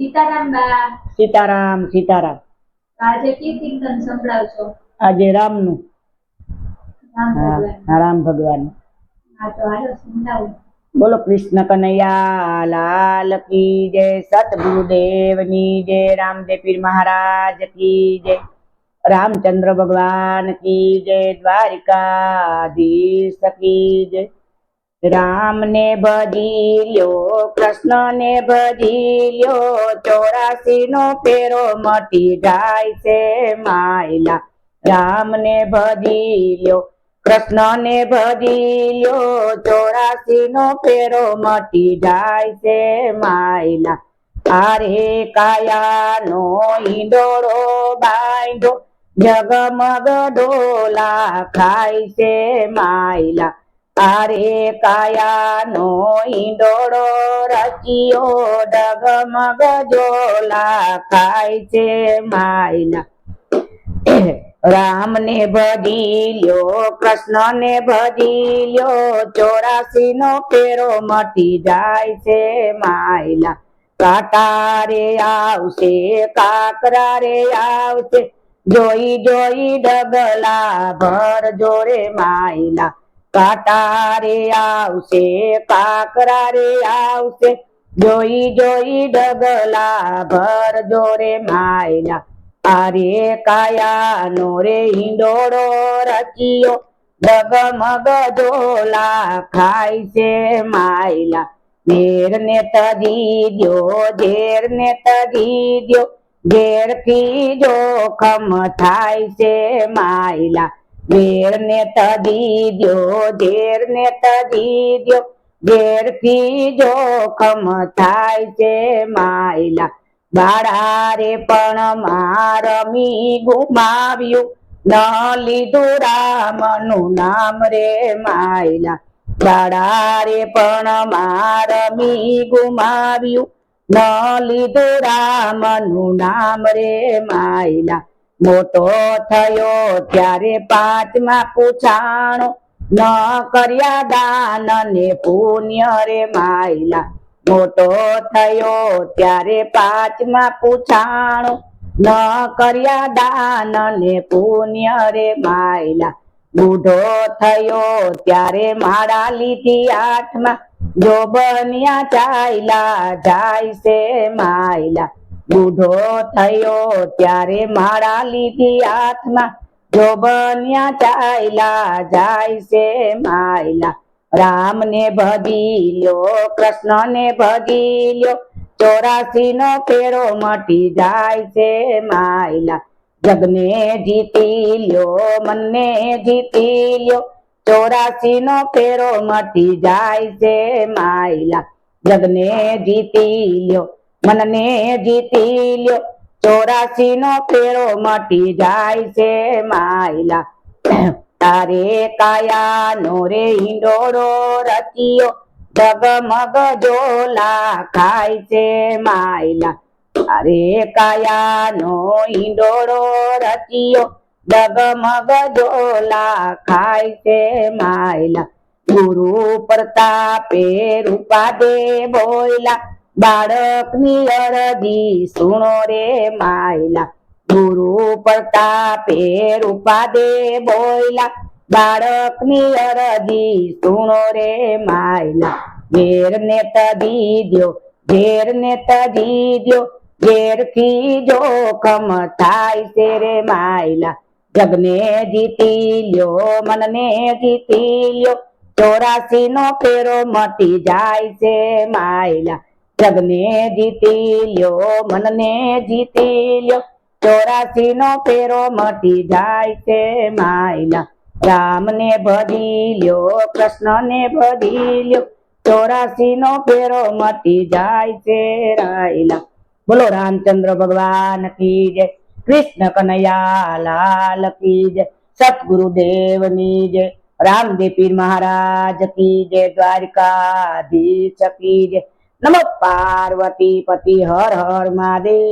સીતારામ બા. સીતારામ સીતારામ. આજે કી કીર્તન સંભળાવશો? આજે રામનું. રામ ભગવાન. હા તો હાલો સંભળાવો. બોલો કૃષ્ણ કનૈયા લાલ કી જય, સતગુરુદેવની જય, રામદેવ પીર મહારાજ કી જય, રામચંદ્ર ભગવાન કી જય, દ્વારિકાધીશ કી જય। રામ ને ભજી લ્યો, કૃષ્ણ ને ભજી લ્યો, 84 નો ફેરો મટી જાય છે માયલા। રામ ને ભજી લ્યો, કૃષ્ણ ને ભજી લ્યો, 84 નો ફેરો મટી જાય છે માયલા। આરે કાયાનો ઈંડોળો બાંધો, જગમગ ડોલા ખાય છે માયલા। આરે કાયાનો ઈંડોળો રચ્યો, ડગમગ ડોલા ખાય છે માયલા। રામ ને ભજી લ્યો, કૃષ્ણ ને ભજી લ્યો, 84 નો ફેરો મટી જાય છે માયલા। કાંટા રે આવશે, કાકરા રે આવશે, જોઈ જોઈ ડગલા ભરજો રે માયલા। કાંટા રે આવશે, કાકરા રે આવશે, જોઈ જોઈ ડગલા ભરજો રે માયલા। આરે કાયાનો રે ઈંડોળો રચ્યો, ડગમગ ડોલા ખાય છે માયલા। ઝેર ને તજી દ્યો, ઝેર ને તજી દ્યો, ઝેર થી જોખમ થાય છે માયલા। ઝેર ને તજી દ્યો, ઝેર ને તજી દ્યો, ઝેર થી જોખમ થાય છે માયલા। બાળા રે પણ રમી ગુમાવ્યું, ન લીધું રામનું નામ રે માયલા। બાળા રે પણ રમી ગુમાવ્યું, ન લીધું રામનું નામ રે માયલા। મોટો થયો ત્યારે 5મા પૂછાણો, ન કર્યા દાન ને પુણ્ય રે માયલા। મોટો થયો ત્યારે 5મા પૂછાણો, ન કર્યા દાન ને પુણ્ય રે માયલા। બુઢો થયો ત્યારે માળા લીધી 8મા, જો બન્યા ચાલ્યા જાય છે માયલા। બુઢો થયો ત્યારે માળા લીધી 8મા, જો બન્યા ચાલ્યા જાય છે માયલા। રામ ને ભજી લ્યો, કૃષ્ણ ને ભજી લ્યો, 84 નો ફેરો મટી જાય છે માયલા। જગને જીતી લ્યો, મનને જીતી લ્યો, 84 નો ફેરો મટી જાય છે માયલા। જગને જીતી લ્યો, મનને જીતી લ્યો, 84 નો ફેરો મટી જાય છે માયલા। તારે કાયાનો રે ઈંડોળો રચ્યો, ડગમગ ડોલા ખાય છે માયલા। અરે કાયાનો ઈંડોળો રચ્યો, ડગમગ ડોલા ખાય છે માયલા। ગુરુ પ્રતાપે રૂપા દે બોયલા, બાળકની અરજી સુણો રે માયલા। ગુરુ પ્રતાપે રૂપા દે બોયલા, બાળકની અરજી સુણો રે માયલા। ઝેર ને તજી દ્યો, ઝેર ને તજી દ્યો, ઝેર થી જોખમ થાય છે રે માયલા। જગને જીતી લ્યો, મનને જીતી લ્યો, 84 નો ફેરો મટી જાય છે માયલા। જગને જીતી લ્યો, મનને જીતી લ્યો, 84 નો ફેરો મટી જાય છે માયલા। રામ ને ભજી લ્યો, કૃષ્ણ ને ભજી લ્યો, 84 નો ફેરો મટી જાય છે રાયલા। બોલો રામચંદ્ર ભગવાન કી જય, કૃષ્ણ કનૈયા લાલ કી જય, સતગુરુદેવની જય, રામદેવ પીર મહારાજ કી જય, દ્વારિકાધીશ કી જય। નમો પાર્વતી પતિ હર હર મહાદેવ।